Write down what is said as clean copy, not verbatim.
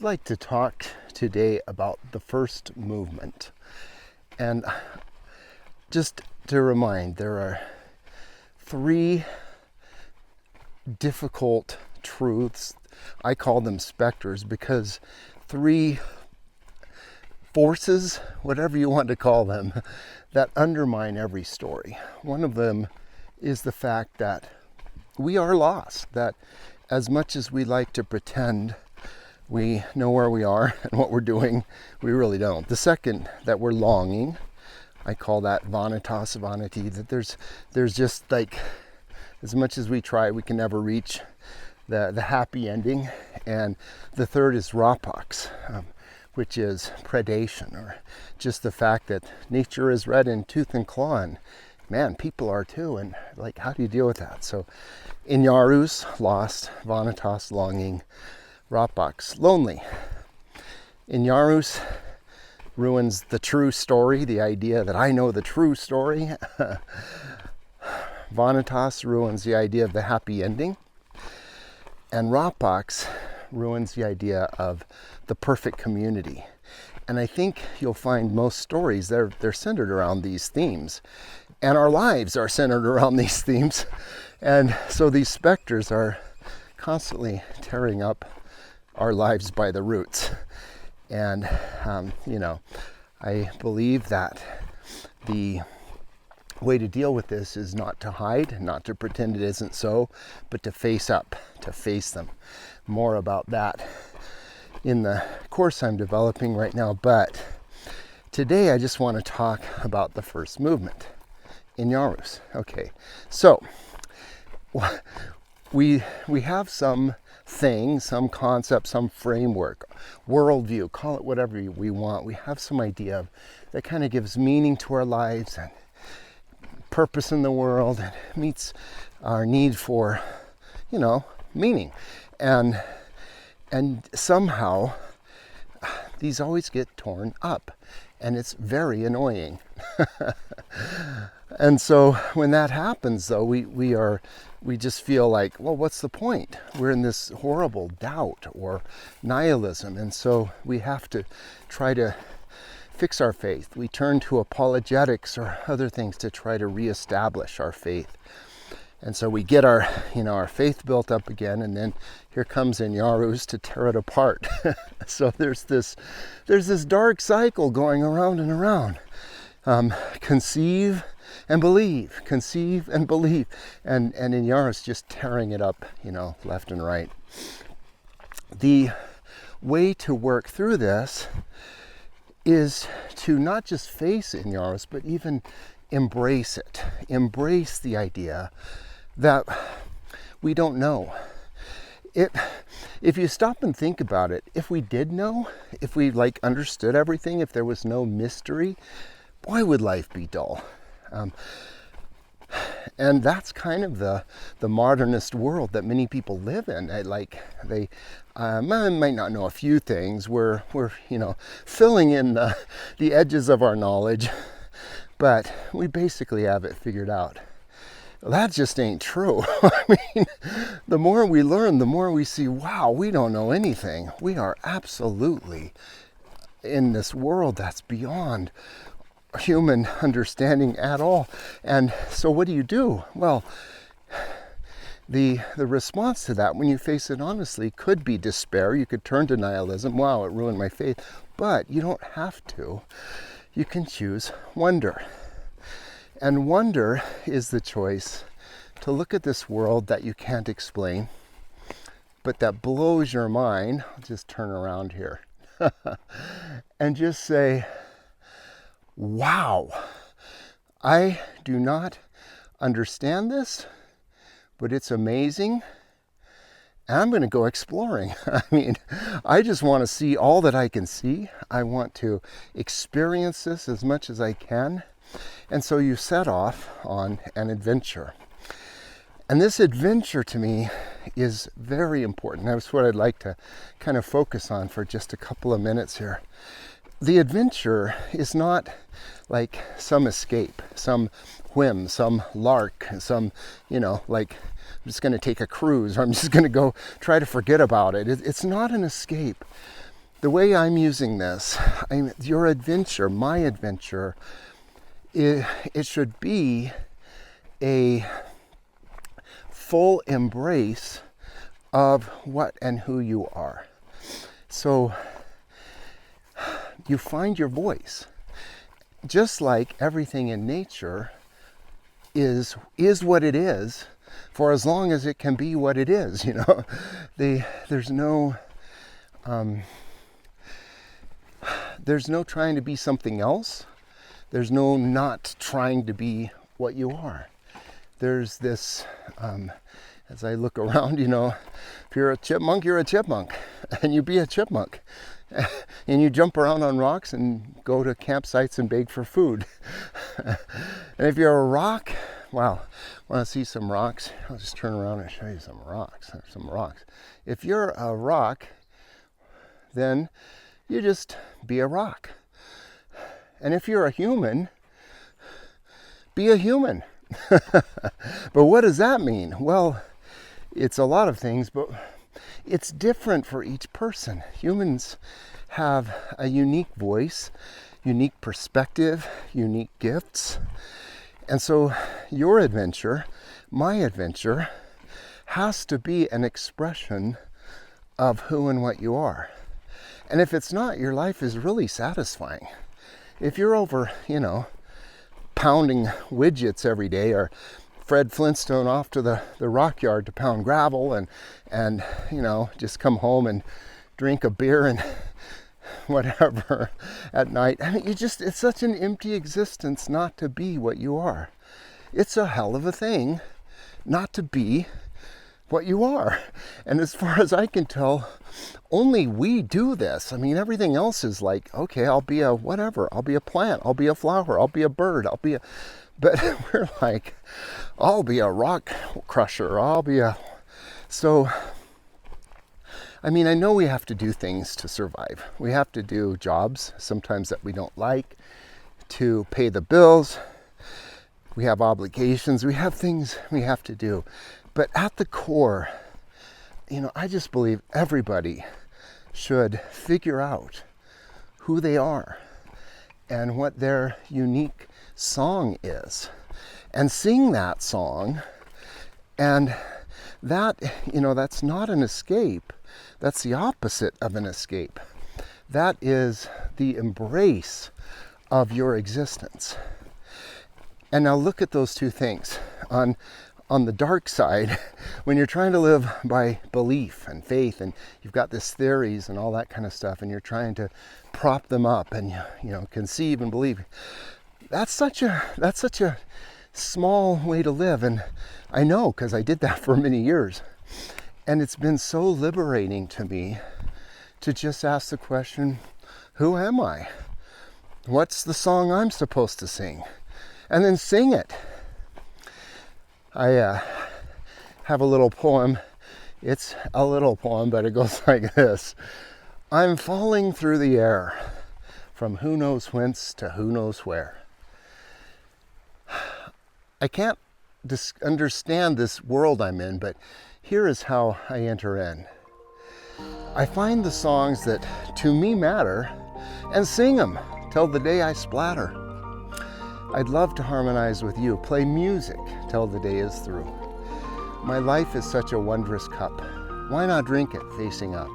I'd like to talk today about the first movement. And just to remind, there are three difficult truths. I call them specters because three forces, whatever you want to call them, that undermine every story. One of them is the fact that we are lost, that as much as we like to pretend we know where we are and what we're doing, we really don't. The second, that we're longing. I call that vanitas, vanity, that there's just like, as much as we try, we can never reach the happy ending. And the third is rapax, which is predation, or just the fact that nature is red in tooth and claw, and man, people are too. And like, how do you deal with that? So inyarus, lost, vanitas, longing, rapax, lonely. Inyarus ruins the true story, the idea that I know the true story. Vanitas ruins the idea of the happy ending. And rapax ruins the idea of the perfect community. And I think you'll find most stories, they're centered around these themes. And our lives are centered around these themes. And so these specters are constantly tearing up our lives by the roots. And, I believe that the way to deal with this is not to hide, not to pretend it isn't so, but to face up, to face them. More about that in the course I'm developing right now. But today I just want to talk about the first movement, Inyarus. Okay, so we have some thing, some concept, some framework, worldview, call it whatever we want. We have some idea that kind of gives meaning to our lives and purpose in the world, and meets our need for, meaning. And somehow these always get torn up, and it's very annoying. And so when that happens, though, we just feel like, well, what's the point? We're in this horrible doubt or nihilism, and so we have to try to fix our faith. We turn to apologetics or other things to try to reestablish our faith. And so we get our faith built up again, and then here comes Inyarus to tear it apart. So there's this dark cycle going around and around. Conceive and believe, conceive and believe, and Inyarus just tearing it up, left and right. The way to work through this is to not just face Inyarus, but even embrace it. Embrace the idea that we don't know. If you stop and think about it, if we did know, if we understood everything, if there was no mystery, boy, would life be dull. And that's kind of the modernist world that many people live in. They might not know a few things. We're filling in the edges of our knowledge, but we basically have it figured out. Well, that just ain't true. I mean, the more we learn, the more we see, wow, we don't know anything. We are absolutely in this world that's beyond human understanding at all. And so what do? Well, the response to that, when you face it honestly, could be despair. You could turn to nihilism. Wow, it ruined my faith. But you don't have to. You can choose wonder. And wonder is the choice to look at this world that you can't explain, but that blows your mind. I'll just turn around here and just say, wow, I do not understand this, but it's amazing. And I'm going to go exploring. I mean, I just want to see all that I can see. I want to experience this as much as I can. And so you set off on an adventure. And this adventure to me is very important. That's what I'd like to kind of focus on for just a couple of minutes here. The adventure is not like some escape, some whim, some lark, some, I'm just going to take a cruise, or I'm just going to go try to forget about it. It's not an escape. The way I'm using this, your adventure, my adventure, it should be a full embrace of what and who you are. So you find your voice. Just like everything in nature is what it is for as long as it can be what it is, you know. There's no trying to be something else. There's no not trying to be what you are. There's this, as I look around, you know, if you're a chipmunk, you're a chipmunk, and you be a chipmunk. And you jump around on rocks and go to campsites and beg for food. And if you're a rock, wow, want to see some rocks? I'll just turn around and show you some rocks. There's some rocks. If you're a rock, then you just be a rock. And if you're a human, be a human. But what does that mean? Well, it's a lot of things, but it's different for each person. Humans have a unique voice, unique perspective, unique gifts. And so your adventure, my adventure, has to be an expression of who and what you are. And if it's not, your life is really satisfying. If you're over, you know, pounding widgets every day, or Fred Flintstone off to the rock yard to pound gravel and you know, just come home and drink a beer and whatever at night. I mean, it's such an empty existence not to be what you are. It's a hell of a thing not to be what you are. And as far as I can tell, only we do this. I mean, everything else is like, okay, I'll be a whatever. I'll be a plant. I'll be a flower. I'll be a bird. But we're like, I'll be a rock crusher. So, I mean, I know we have to do things to survive. We have to do jobs, sometimes that we don't like, to pay the bills. We have obligations. We have things we have to do. But at the core, you know, I just believe everybody should figure out who they are and what their unique song is, and sing that song. And that, you know, that's not an escape. That's the opposite of an escape. That is the embrace of your existence. And now look at those two things. On the dark side, when you're trying to live by belief and faith, and you've got this theories and all that kind of stuff, and you're trying to prop them up and, you know, conceive and believe, that's such a small way to live. And I know, because I did that for many years. And it's been so liberating to me to just ask the question, who am I? What's the song I'm supposed to sing? And then sing it. I have a little poem. It's a little poem, but it goes like this. I'm falling through the air, from who knows whence to who knows where. I can't understand this world I'm in, but here is how I enter in. I find the songs that to me matter and sing them till the day I splatter. I'd love to harmonize with you, play music till the day is through. My life is such a wondrous cup. Why not drink it facing up?